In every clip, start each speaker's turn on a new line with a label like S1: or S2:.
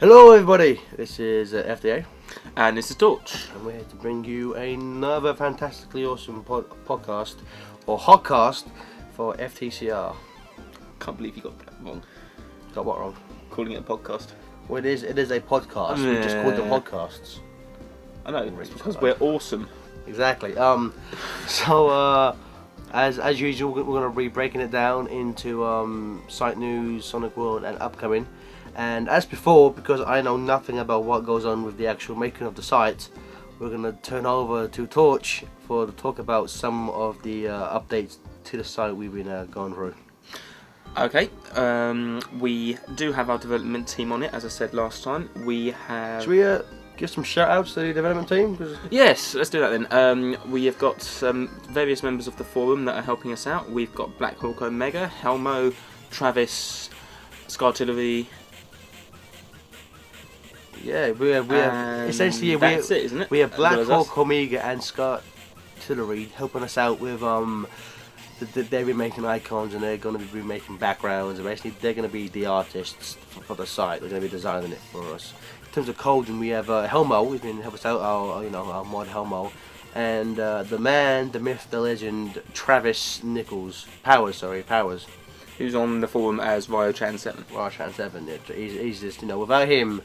S1: Hello everybody, this is FDA
S2: And this is Torch.
S1: and we're here to bring you another fantastically awesome podcast or hotcast for FTCR.
S2: Can't believe you got that wrong.
S1: Got what wrong?
S2: Calling it a podcast.
S1: Well, it is a podcast, we just call them podcasts.
S2: I know, it's because we're awesome.
S1: Exactly. As usual, we're going to be breaking it down into site news, Sonic World and upcoming. And as before, because I know nothing about what goes on with the actual making of the site, we're going to turn over to Torch to talk about some of the updates to the site we've been going through.
S2: Okay, we do have our development team on it, as I said last time. We have...
S1: Should we give some shout outs to the development team?
S2: Yes, let's do that then. We have got various members of the forum that are helping us out. We've got Black Hawk Omega, Helmo, Travis, Scartillery.
S1: Yeah, we have essentially
S2: that's it, isn't it?
S1: We have Black
S2: As well as
S1: Hawk Omega and Scott Tillery helping us out with they've been making icons and they're going to be making backgrounds and basically they're going to be the artists for the site. They're going to be designing it for us. In terms of coding, we have Helmo. We've been helping us out our mod Helmo, and the man, the myth, the legend, Travis Powers.
S2: Who's on the forum as Ryochan7.
S1: Ryochan7. Yeah, he's just without him.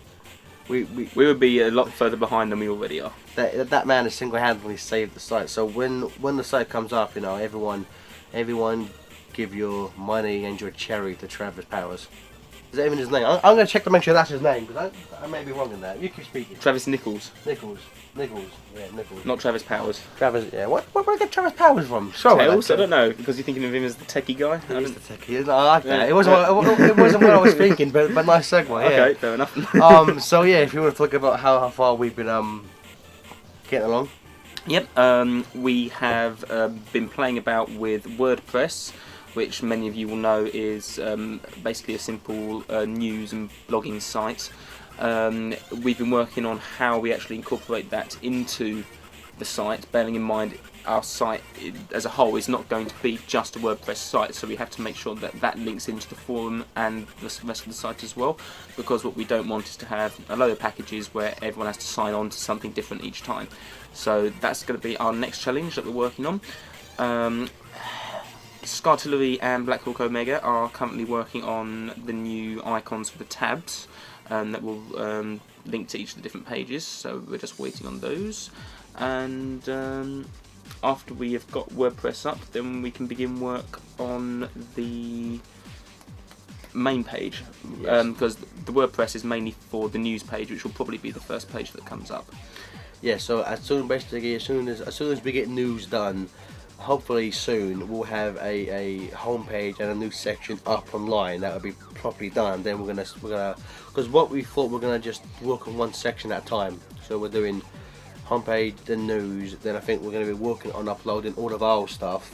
S1: We
S2: would be a lot further behind than we already are.
S1: That man has single-handedly saved the site. So when the site comes up, everyone give your money and your cherry to Travis Powers. Is that even his name? I'm going to check to make sure that's his name because I may be wrong in that. You keep speaking.
S2: Travis Nichols.
S1: Nichols. Yeah, Nichols.
S2: Not Travis Powers.
S1: Travis. Yeah. Where did I get Travis Powers from? Sorry.
S2: Tails? I don't know because you're thinking of him as the techie guy.
S1: He's the techie. I like that. It wasn't what I was thinking, but nice segue. Yeah.
S2: Okay, fair enough.
S1: So yeah, if you want to talk about how far we've been getting along.
S2: Yep. We have been playing about with WordPress, which many of you will know is basically a simple news and blogging site. We've been working on how we actually incorporate that into the site, bearing in mind our site as a whole is not going to be just a WordPress site, so we have to make sure that links into the forum and the rest of the site as well, because what we don't want is to have a load of packages where everyone has to sign on to something different each time. So that's going to be our next challenge that we're working on. Scartillery and Black Hawk Omega are currently working on the new icons for the tabs that will link to each of the different pages, so we're just waiting on those. And after we have got WordPress up, then we can begin work on the main page, because the WordPress is mainly for the news page, which will probably be the first page that comes up.
S1: Yeah, so as soon as we get news done, hopefully soon we'll have a homepage and a new section up online that will be properly done. Then we're gonna because what we thought we're gonna just work on one section at a time. So we're doing homepage, then news. Then I think we're gonna be working on uploading all of our stuff,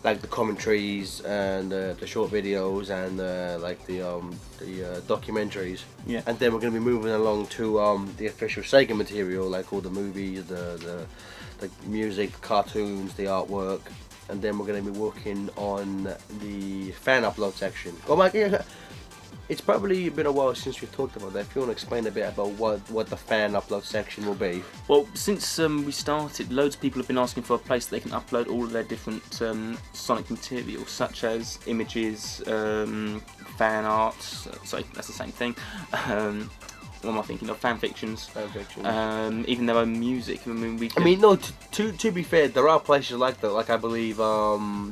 S1: like the commentaries and the short videos and like the documentaries.
S2: Yeah.
S1: And then we're gonna be moving along to the official Sega material, like all the movies, the music, cartoons, the artwork, and then we're going to be working on the fan upload section. Oh my god, it's probably been a while since we talked about that. If you want to explain a bit about what the fan upload section will be.
S2: Well, since we started, loads of people have been asking for a place they can upload all of their different Sonic materials, such as images, fan art, sorry, that's the same thing. What am I thinking of? Fan fictions. Even their own music. I mean,
S1: no. To be fair, there are places like that. Like I believe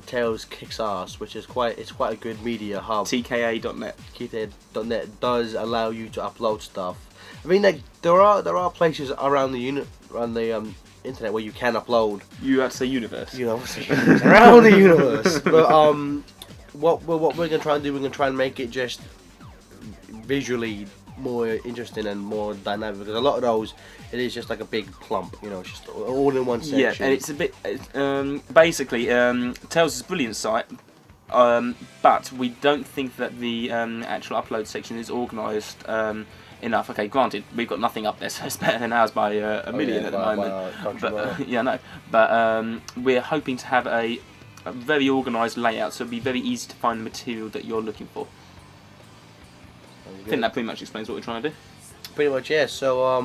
S1: Tails Kicks Ass, which is quite a good media hub.
S2: TKA.net.
S1: TKA.net does allow you to upload stuff. I mean, like there are places around the internet where you can upload.
S2: You had to say universe.
S1: Around the universe. But what we're gonna try and do, we're gonna try and make it just visually more interesting and more dynamic, because a lot of those, it is just like a big clump, it's just all in one section.
S2: Yeah, and it's a bit basically Tails is a brilliant site, but we don't think that the actual upload section is organised enough. Okay, granted, we've got nothing up there, so it's better than ours by a million at the moment. But we're hoping to have a very organised layout, so it'll be very easy to find the material that you're looking for. I think that pretty much explains what we're trying to do.
S1: Pretty much, yeah. So,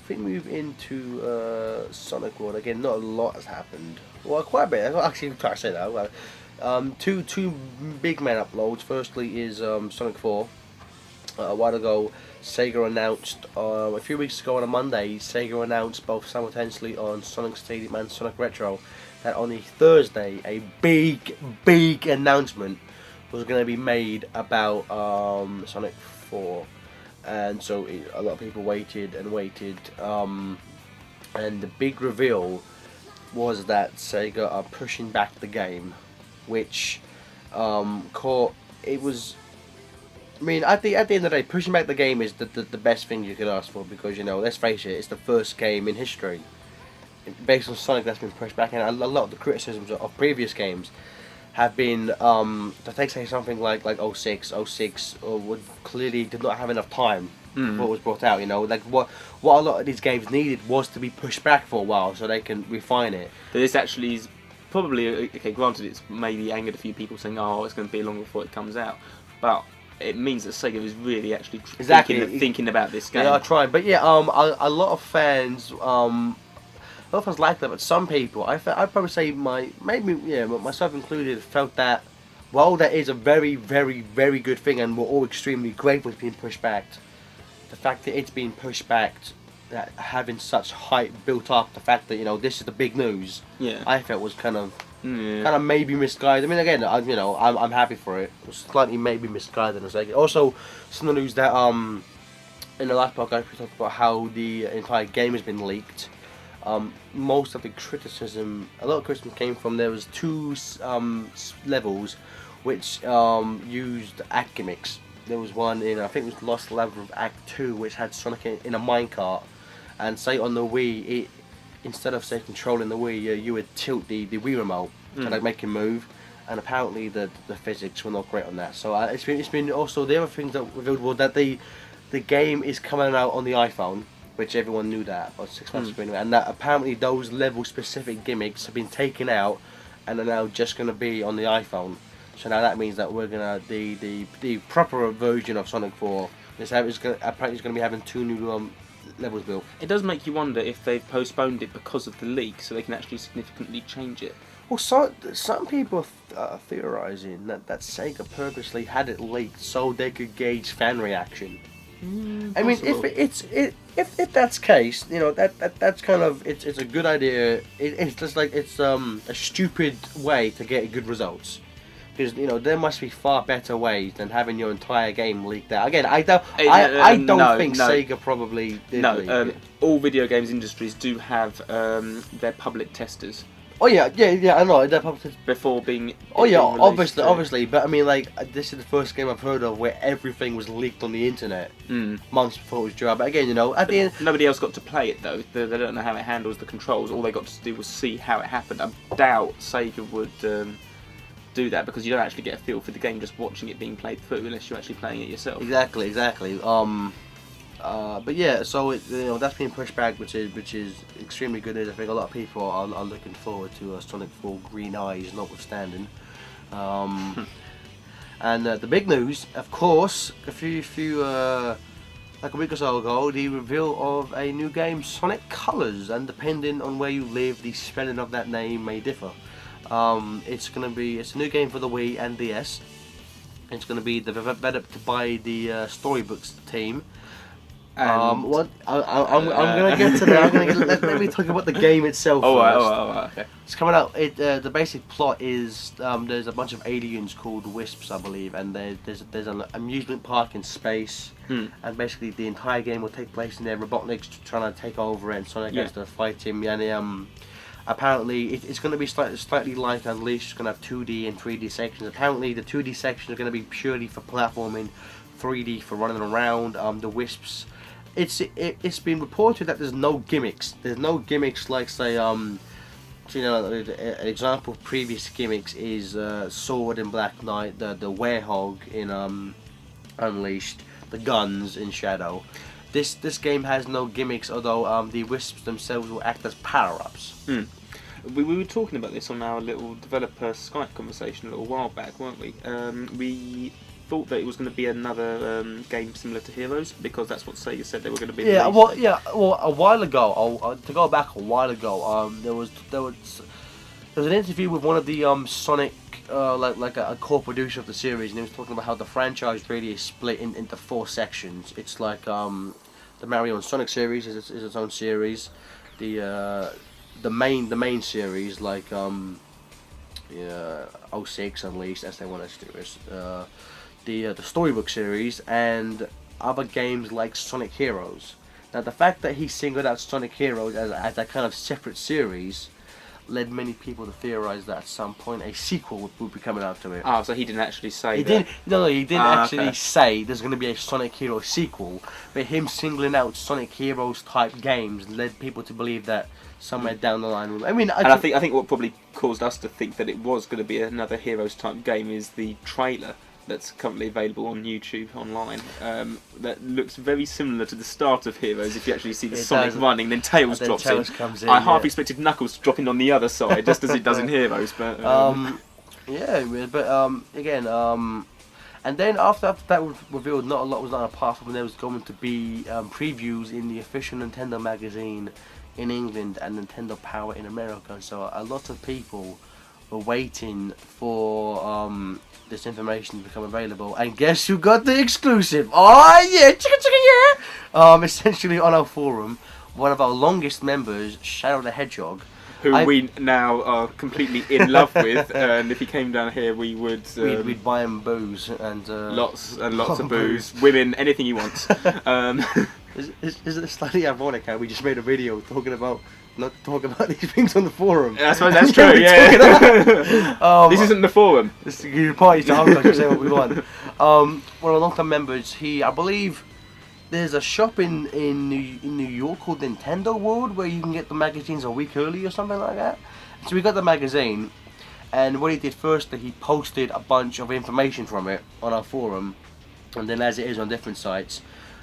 S1: if we move into Sonic World again, not a lot has happened. Well, quite a bit. I'll actually try to say that. Well, two big man uploads. Firstly is Sonic 4. A while ago, Sega announced a few weeks ago on a Monday. Sega announced both simultaneously on Sonic Stadium and Sonic Retro that on the Thursday a big announcement was going to be made about Sonic 4. And so a lot of people waited and waited, and the big reveal was that Sega are pushing back the game, which it was. I mean, at the end of the day, pushing back the game is the best thing you could ask for, because, you know, let's face it, it's the first game in history based on Sonic that's been pushed back, and a lot of the criticisms of previous games have been to take, say, something like 06 or clearly did not have enough time before it was brought out. You know, like what a lot of these games needed was to be pushed back for a while so they can refine it.
S2: But this actually is probably okay. Granted, it's maybe angered a few people saying, "Oh, it's going to be long before it comes out," but it means that Sega is really actually thinking about this game.
S1: They are trying, but yeah, a lot of fans. A lot of fans like that, but some people, I'd probably say myself included, felt that while that is a very good thing, and we're all extremely grateful it's being pushed back, the fact that it's being pushed back, that having such hype built up, the fact that, you know, this is the big news, I felt was kind of maybe misguided. I mean, again, I'm happy for it. It was slightly maybe misguided in a second. Also, some of the news that in the last podcast we talked about how the entire game has been leaked. Most of the criticism, a lot of criticism came from, there was two levels which used act gimmicks. There was one in, I think it was Lost Level of Act 2, which had Sonic in a minecart, and say on the Wii, instead of, say, controlling the Wii, you would tilt the Wii remote to like make him move, and apparently the physics were not great on that. So it's been also, the other things that revealed were that the game is coming out on the iPhone, which everyone knew that, or 6 months ago, and that apparently those level-specific gimmicks have been taken out and are now just going to be on the iPhone. So now that means that we're gonna the proper version of Sonic 4 apparently is going to be having 2 new levels built.
S2: It does make you wonder if they've postponed it because of the leak, so they can actually significantly change it.
S1: Well, some people are theorising that Sega purposely had it leaked so they could gauge fan reaction. I mean, if that's the case, you know, that's kind of it's a good idea. It's just like it's a stupid way to get good results, because, you know, there must be far better ways than having your entire game leaked out. Again, I don't think Sega probably did.
S2: No, all video games industries do have their public testers.
S1: Oh yeah, I know.
S2: Before being.
S1: Oh yeah, obviously. But I mean, like, this is the first game I've heard of where everything was leaked on the internet months before it was due out. But again, you know, at the end,
S2: nobody else got to play it though. They don't know how it handles the controls. All they got to do was see how it happened. I doubt Sega would do that, because you don't actually get a feel for the game just watching it being played through, unless you're actually playing it yourself.
S1: Exactly. But yeah, so that's being pushed back, which is extremely good news. I think a lot of people are looking forward to Sonic 4 Green Eyes, notwithstanding. And the big news, of course, a few like a week or so ago, the reveal of a new game, Sonic Colors, and depending on where you live, the spelling of that name may differ. It's a new game for the Wii and DS. It's going to be developed by the Storybooks team. I'm going to get to that. Let me talk about the game itself first.
S2: Okay.
S1: It's coming out. The basic plot is there's a bunch of aliens called Wisps, I believe, and there's an amusement park in space, and basically the entire game will take place in there. Robotnik's trying to take over it, and Sonic has to fight him. And apparently it's going to be slightly like Unleashed. It's going to have 2D and 3D sections. Apparently the 2D sections are going to be purely for platforming, 3D for running around. The Wisps. It's been reported that there's no gimmicks. There's no gimmicks like, say, an example of previous gimmicks is Sword in Black Knight, the Werehog in Unleashed, the guns in Shadow. This game has no gimmicks, although the Wisps themselves will act as power-ups.
S2: We were talking about this on our little developer Skype conversation a little while back, weren't we? We thought that it was going to be another game similar to Heroes, because that's what Sega said they were going to be.
S1: Yeah,
S2: released.
S1: well, a while ago, to go back a while ago, there was an interview with one of the Sonic, like a co-producer of the series, and he was talking about how the franchise really is split into 4 sections. It's like the Mario and Sonic series is its own series, the main series like 06 Unleashed, as they want us to do it, the storybook series, and other games like Sonic Heroes. Now, the fact that he singled out Sonic Heroes as a kind of separate series led many people to theorize that at some point a sequel would be coming out to it.
S2: Oh, so he didn't actually say
S1: He
S2: that?
S1: didn't. No, he didn't actually
S2: okay.
S1: say there's going to be a Sonic Heroes sequel, but him singling out Sonic Heroes type games led people to believe that somewhere down the line. I mean,
S2: I think what probably caused us to think that it was going to be another Heroes type game is the trailer that's currently available on YouTube online. That looks very similar to the start of Heroes. If you actually see the Sonic running, then Tails drops in.
S1: Comes in.
S2: I half expected Knuckles dropping on the other side, just as it does in Heroes. But
S1: yeah, but again, and then after that was revealed, not a lot was done apart from there was going to be previews in the official Nintendo magazine in England and Nintendo Power in America. And so a lot of people were waiting for this information to become available, and guess who got the exclusive? Oh yeah, chicka chicka yeah! Essentially on our forum, one of our longest members, Shadow the Hedgehog,
S2: who we now are completely in love with, and if he came down here, we would
S1: we'd buy him booze and
S2: lots and lots of booze, women, anything he wants.
S1: Is it slightly ironic how we just made a video talking about not talking about these things on the forum?
S2: I suppose that's true. Yeah. This isn't the forum.
S1: This is your party to Hong Kong to say what we want. One of our long-time members, I believe there's a shop in New York called Nintendo World where you can get the magazines a week early or something like that. So we got the magazine, and what he did first, he posted a bunch of information from it on our forum, and then as it is on different sites,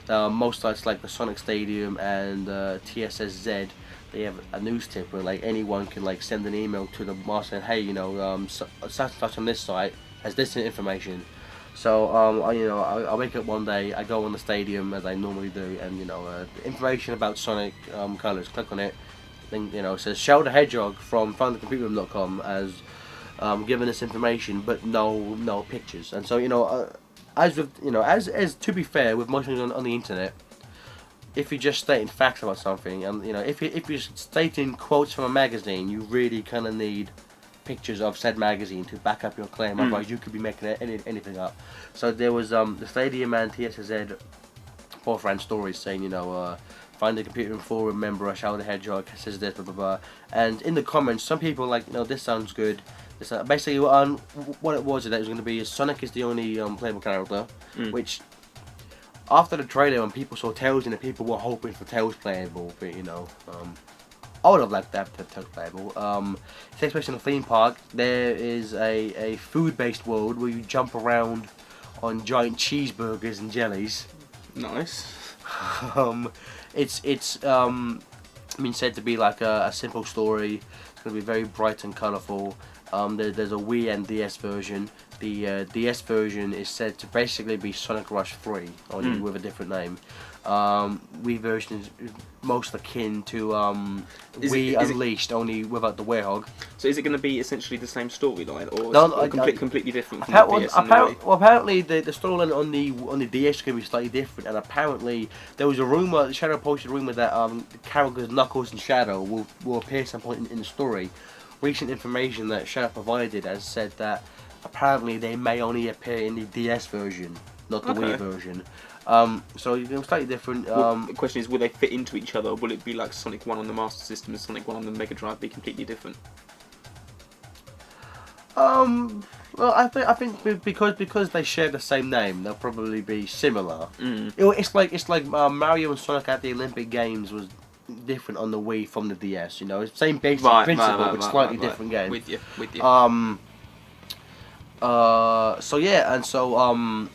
S1: most sites like the Sonic Stadium and TSSZ, they have a news tip where like anyone can like send an email to the master and hey, such on this site has this information. So I wake up one day, I go on the stadium as I normally do, and the information about Sonic Colors. Click on it, then it says Shadow the Hedgehog from FindTheComputerRoom.com as given this information, but no pictures. And so as to be fair with most things on the internet, if you're just stating facts about something, and if you're stating quotes from a magazine, you really kind of need pictures of said magazine to back up your claim. Otherwise, you could be making anything up. So there was the Stadium and TSZ both ran stories saying, find the computer and forum member, Shadow the Hedgehog says this, blah blah blah. And in the comments, some people were like, this sounds good. This, basically, what it was is that it was going to be Sonic is the only playable character, which. After the trailer, when people saw Tails in it, people were hoping for Tails playable, but I would have liked that to have Tails playable. It takes place in a theme park. There is a food-based world where you jump around on giant cheeseburgers and jellies.
S2: Nice.
S1: It's said to be like a simple story. It's going to be very bright and colourful. There's a Wii and DS version. The DS version is said to basically be Sonic Rush 3, only with a different name. Wii version is most akin to Wii Unleashed, only without the Werehog.
S2: So is it going to be essentially the same storyline, or completely different from the DS and the Wii?
S1: Well, apparently the storyline on the DS is going to be slightly different, and apparently there was a rumour, Shadow posted a rumour that the characters Knuckles and Shadow will appear at some point in the story. Recent information that Shadow provided has said that apparently they may only appear in the DS version, not the Wii version. So slightly different.
S2: The question is, will they fit into each other, or will it be like Sonic 1 on the Master System and Sonic 1 on the Mega Drive be completely different?
S1: Well, I think because they share the same name, they'll probably be similar. It's like Mario and Sonic at the Olympic Games was different on the Wii from the DS. It's same basic principle, but slightly different game.
S2: With you.
S1: So yeah, and so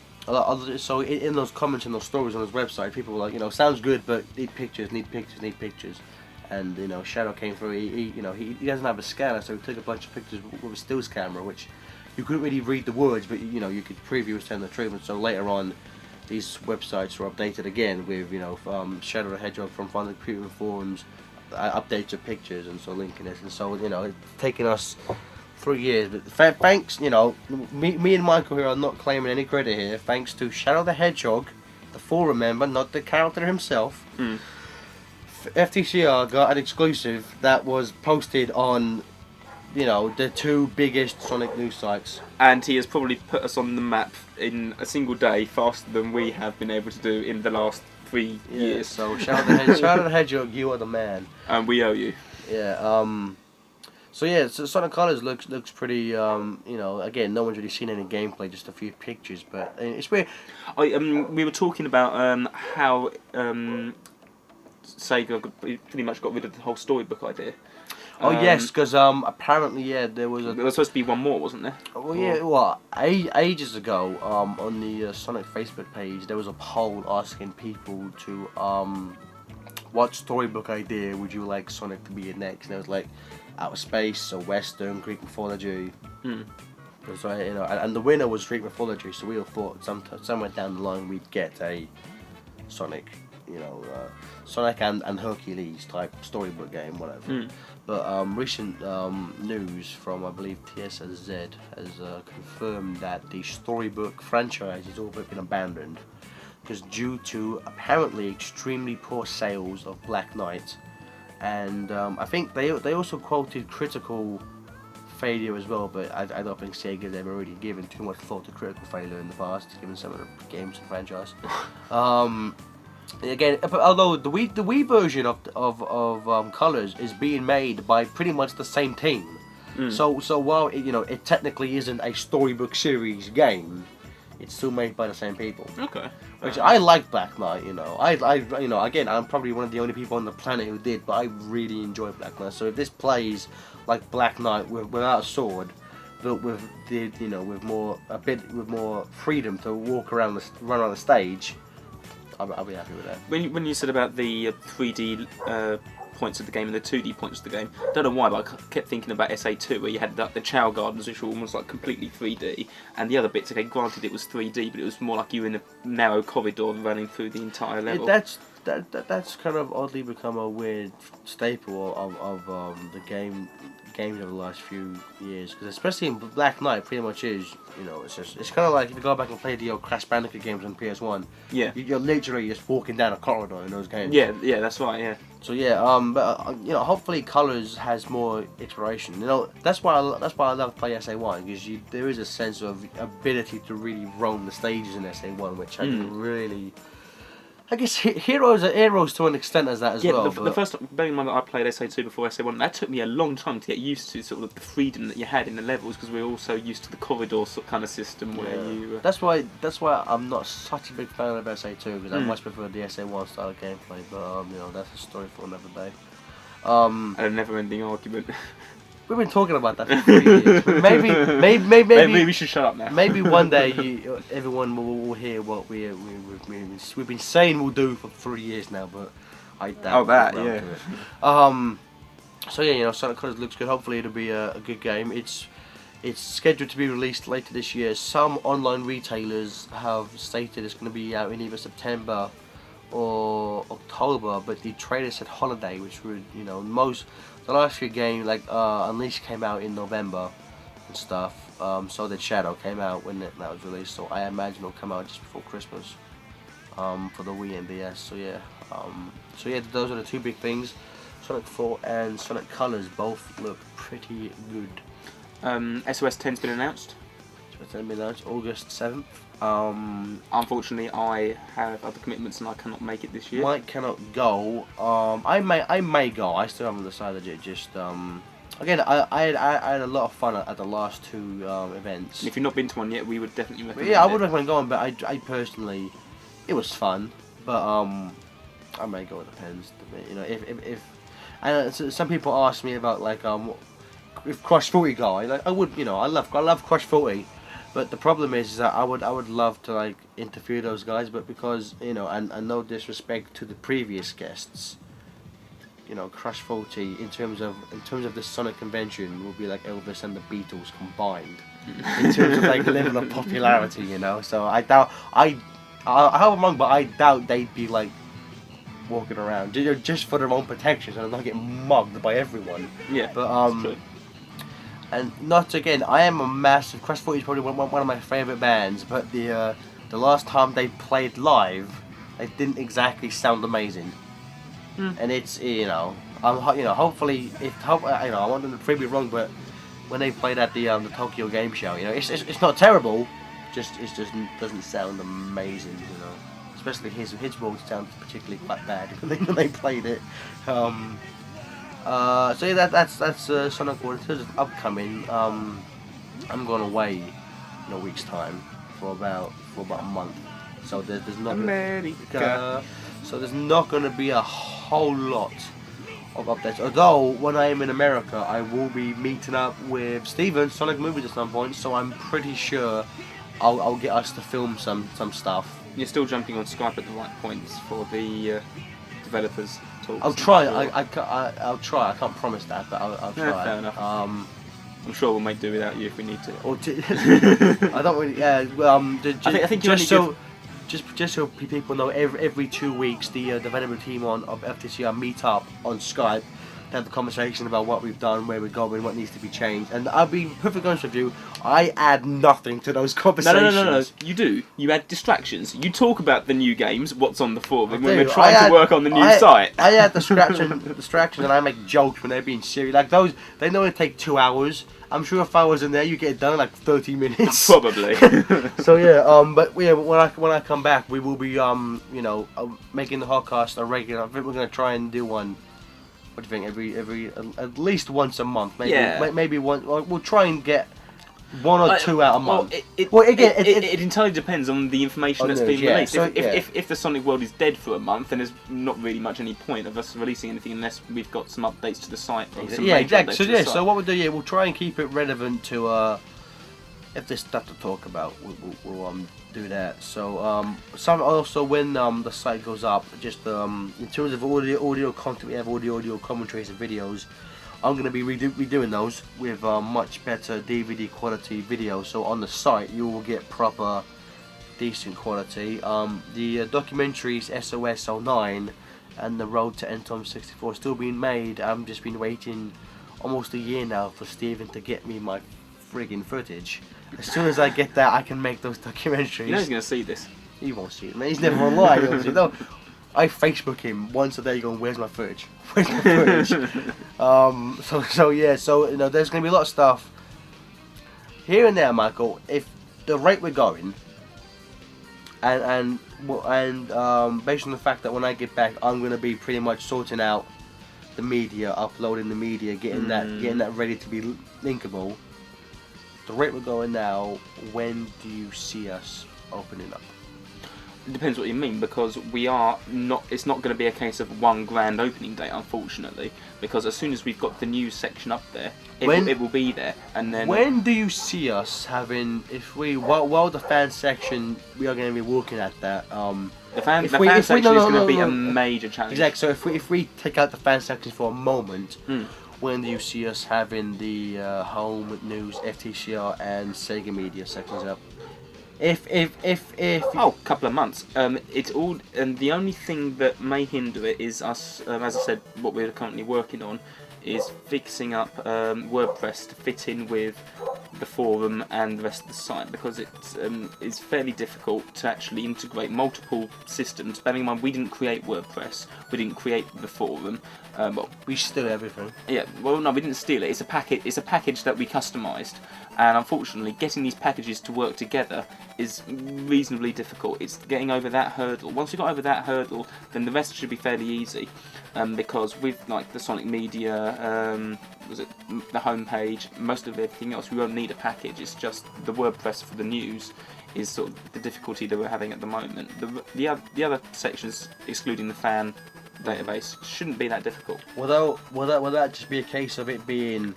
S1: so in those comments and those stories on his website, people were like, sounds good, but need pictures. And Shadow came through. He doesn't have a scanner, so he took a bunch of pictures with a stills camera, which you couldn't really read the words, but you know you could preview was telling the truth. And so later on, these websites were updated again with Shadow the Hedgehog from Final Computer Forums, updates of pictures and so linking this, and so it's taken us 3 years. But thanks, me and Michael here are not claiming any credit here. Thanks to Shadow the Hedgehog, the forum member, not the character himself. FTCR got an exclusive that was posted on, the 2 biggest Sonic news sites.
S2: And he has probably put us on the map in a single day faster than we have been able to do in the last 3 years.
S1: So Shadow the Hedgehog, you are the man.
S2: And we owe you.
S1: Yeah. So Sonic Colors looks pretty. Again, no one's really seen any gameplay, just a few pictures, but it's weird.
S2: We were talking about how Sega pretty much got rid of the whole storybook idea.
S1: Yes, because apparently there was
S2: there was supposed to be one more, wasn't there?
S1: Well, yeah, ages ago on the Sonic Facebook page there was a poll asking people to what storybook idea would you like Sonic to be in next, and it was like outer space or western, Greek mythology. So and the winner was Greek mythology, so we all thought somewhere down the line we'd get a Sonic, Sonic and Hercules type storybook game, whatever. But recent news from, I believe, TSZ has confirmed that the storybook franchise has all but been abandoned because due to apparently extremely poor sales of Black Knight, and I think they also quoted critical failure as well, but I don't think Sega's ever really given too much thought to critical failure in the past, given some of the games and franchise. Again, although the Wii version of Colors is being made by pretty much the same team, so while it technically isn't a storybook series game, it's still made by the same people.
S2: Okay.
S1: Which I like Black Knight. Again, I'm probably one of the only people on the planet who did, but I really enjoy Black Knight. So if this plays like Black Knight without a sword, but with more freedom to run around the stage, I'll be happy with that.
S2: When you said about the 3D points of the game and the 2D points of the game, I don't know why, but I kept thinking about SA2 where you had the Chow Gardens, which were almost like completely 3D, and the other bits, okay, granted it was 3D, but it was more like you were in a narrow corridor running through the entire level.
S1: That's kind of oddly become a weird staple of the games over the last few years, because especially in Black Knight, pretty much is, it's kind of like if you go back and play the old Crash Bandicoot games on PS1.
S2: Yeah.
S1: You're literally just walking down a corridor in those games.
S2: Yeah, that's right. Yeah.
S1: So hopefully Colors has more iteration. That's why I love to play SA1, because there is a sense of ability to really roam the stages in SA1, which I didn't really. I guess Heroes are heroes to an extent as that as well.
S2: The first time, bearing in mind that I played SA2 before SA1, that took me a long time to get used to sort of the freedom that you had in the levels, because we were also used to the corridor kind of system where you.
S1: That's why I'm not such a big fan of SA2, because I much prefer the SA1 style of gameplay. But that's a story for another day.
S2: And a never-ending argument.
S1: We've been talking about that for 3 years. Maybe
S2: we should shut up now.
S1: Maybe one day everyone will hear what we've been saying we'll do for 3 years now, but I doubt.
S2: Oh, that yeah.
S1: So yeah, Sonic Colors looks good. Hopefully it'll be a good game. It's scheduled to be released later this year. Some online retailers have stated it's going to be out in either September or October, but the trailer said holiday, which would the last few games like Unleashed came out in November and stuff. So did Shadow came out when that was released. So I imagine it'll come out just before Christmas for the Wii and DS. So yeah, those are the 2 big things. Sonic 4 and Sonic Colors both look pretty good.
S2: SOS 10's been announced.
S1: SOS 10 been announced August 7th.
S2: Unfortunately, I have other commitments and I cannot make it this year.
S1: Mike cannot go. I may go. I still haven't decided yet. Just again, I had a lot of fun at the last 2 events.
S2: And if you've not been to one yet, we would definitely recommend.
S1: Yeah, I would recommend going, but I personally, it was fun. But I may go. It depends. If and some people ask me about like if Crush 40 go, I would. I love Crush 40. But the problem is that I would love to like interview those guys, but because and no disrespect to the previous guests, Crush 40 in terms of the Sonic convention will be like Elvis and the Beatles combined. in terms of like level of popularity, you know. So I doubt I hope I'm wrong, but I doubt they'd be like walking around just for their own protection, so they're not getting mugged by everyone.
S2: Yeah,
S1: But
S2: that's true.
S1: and not again. I am a massive Crash 40 is probably one of my favorite bands, but the last time they played live, they didn't exactly sound amazing. And it's hopefully I want them to prove me wrong, but when they played at the Tokyo Game Show, it's not terrible, it just doesn't sound amazing, especially his world sounds particularly quite bad when they played it. So yeah, that's Sonic World. In terms of upcoming, I'm going away in a week's time for about a month, so there's not
S2: America.
S1: so there's not going to be a whole lot of updates. Although when I am in America, I will be meeting up with Steven Sonic Movies at some point, so I'm pretty sure I'll get us to film some stuff.
S2: You're still jumping on Skype at the right points for the developers talks.
S1: I'll try. I'll try. I can't promise that, but I'll try.
S2: Yeah, fair enough. I'm sure we'll make do without you if we need to.
S1: I don't really. Yeah.
S2: I think
S1: just so people know, every 2 weeks the development team of FTCR meet up on Skype to have the conversation about what we've done, where we're going, what needs to be changed. And I'll be perfectly honest with you, I add nothing to those conversations.
S2: No. You do. You add distractions. You talk about the new games, what's on the forum, when we're trying to work on the new site.
S1: I add distractions, and I make jokes when they're being serious. Like those, they know it take 2 hours. I'm sure if I was in there, you get it done in like 30 minutes.
S2: Probably.
S1: So yeah, but yeah, when I come back, we will be making the Hotcast a regular. I think we're gonna try and do one. What do you think? Every at least once a month, maybe.
S2: Yeah.
S1: Maybe one. We'll try and get 1 or 2 out a month.
S2: It entirely depends on the information that's being released.
S1: So,
S2: if the Sonic World is dead for a month, then there's not really much any point of us releasing anything unless we've got some updates to the site. Or some major
S1: exactly.
S2: updates to the site.
S1: So what we'll do, we'll try and keep it relevant to if there's stuff to talk about, we'll do that. So also when the site goes up, just in terms of audio content, we have audio commentaries and videos. I'm going to be redoing those with much better DVD quality video. So on the site you will get proper, decent quality. The documentaries SOS 09 and The Road to Entom 64 are still being made. I've just been waiting almost a year now for Steven to get me my friggin' footage. As soon as I get that, I can make those documentaries.
S2: You know he's going to see this.
S1: He won't see it, man. He's never online. Obviously. No, I Facebook him once a day going, where's my footage? Where's my footage? So there's going to be a lot of stuff here and there, Michael. If the rate we're going, and based on the fact that when I get back, I'm going to be pretty much sorting out the media, uploading the media, getting that ready to be linkable. The rate we're going now, when do you see us opening up?
S2: It depends what you mean, because we are not. It's not going to be a case of one grand opening date, unfortunately. Because as soon as we've got the news section up there, it will be there. And then
S1: when do you see us having? If we while the fan section, we are going to be working at that.
S2: The fan section is going to be a major challenge.
S1: Exactly. So if we take out the fan section for a moment. When do you see us having the home news, FTCR, and Sega Media sections up? If
S2: a couple of months. It's all, and the only thing that may hinder it is us. As I said, what we're currently working on is fixing up WordPress to fit in with the forum and the rest of the site, because it's fairly difficult to actually integrate multiple systems. Bearing in mind, we didn't create WordPress, we didn't create the forum.
S1: We steal everything.
S2: Yeah, well, no, we didn't steal it. It's a package that we customised, and unfortunately, getting these packages to work together is reasonably difficult. It's getting over that hurdle. Once we got over that hurdle, then the rest should be fairly easy, because with like the Sonic Media, the homepage, most of everything else, we won't need a package. It's just the WordPress for the news is sort of the difficulty that we're having at the moment. The other sections, excluding the fan database, shouldn't be that difficult.
S1: Will that just be a case of it being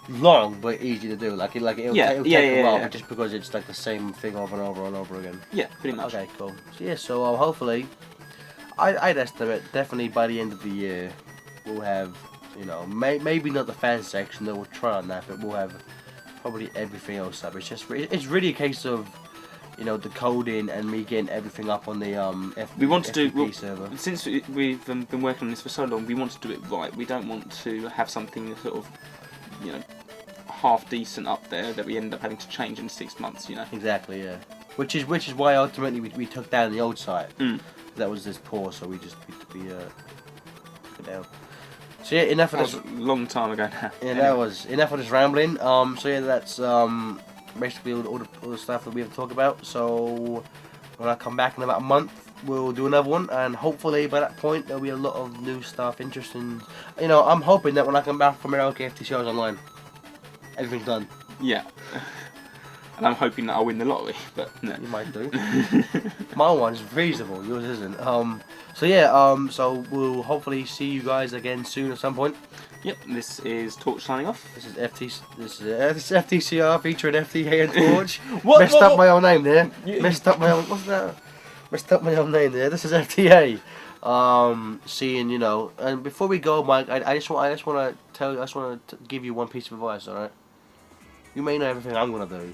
S1: long but easy to do? Like it'll take a while, but just because it's like the same thing over and over and over again.
S2: Yeah, pretty much.
S1: Okay, cool. So hopefully, I'd estimate definitely by the end of the year we'll have, maybe not the fan section, though we'll try on that, but we'll have probably everything else up. It's really a case of, you know, the coding and me getting everything up on the
S2: We want to do
S1: FTP server.
S2: since we've been working on this for so long. We want to do it right. We don't want to have something sort of, you know, half decent up there that we end up having to change in 6 months. You know.
S1: Exactly, yeah. Which is why ultimately we took down the old site.
S2: Mm.
S1: That was this poor, so we took it down. So yeah, enough of
S2: That
S1: this.
S2: was a long time ago now.
S1: Yeah, that was enough of this rambling. So yeah, that's basically all the stuff that we have to talk about. So when I come back in about a month, we'll do another one, and hopefully by that point there'll be a lot of new stuff, interesting. You know, I'm hoping that when I come back from America FT shows online, everything's done.
S2: Yeah. And I'm hoping that I'll win the lottery, but no.
S1: You might do. My one's reasonable, yours isn't. So yeah, so we'll hopefully see you guys again soon at some point.
S2: Yep. This is Torch signing off.
S1: This is FTCR featuring FTA and Torch.
S2: What?
S1: Messed up my own name there.
S2: You-
S1: Messed up my own. What's that? Messed up my own name there. This is FTA. Seeing, you know, and before we go, Mike, I just want to give you one piece of advice. All right. You may know everything I'm gonna do,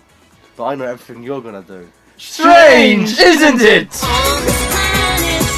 S1: but I know everything you're gonna do.
S2: Strange, isn't it?
S3: On this planet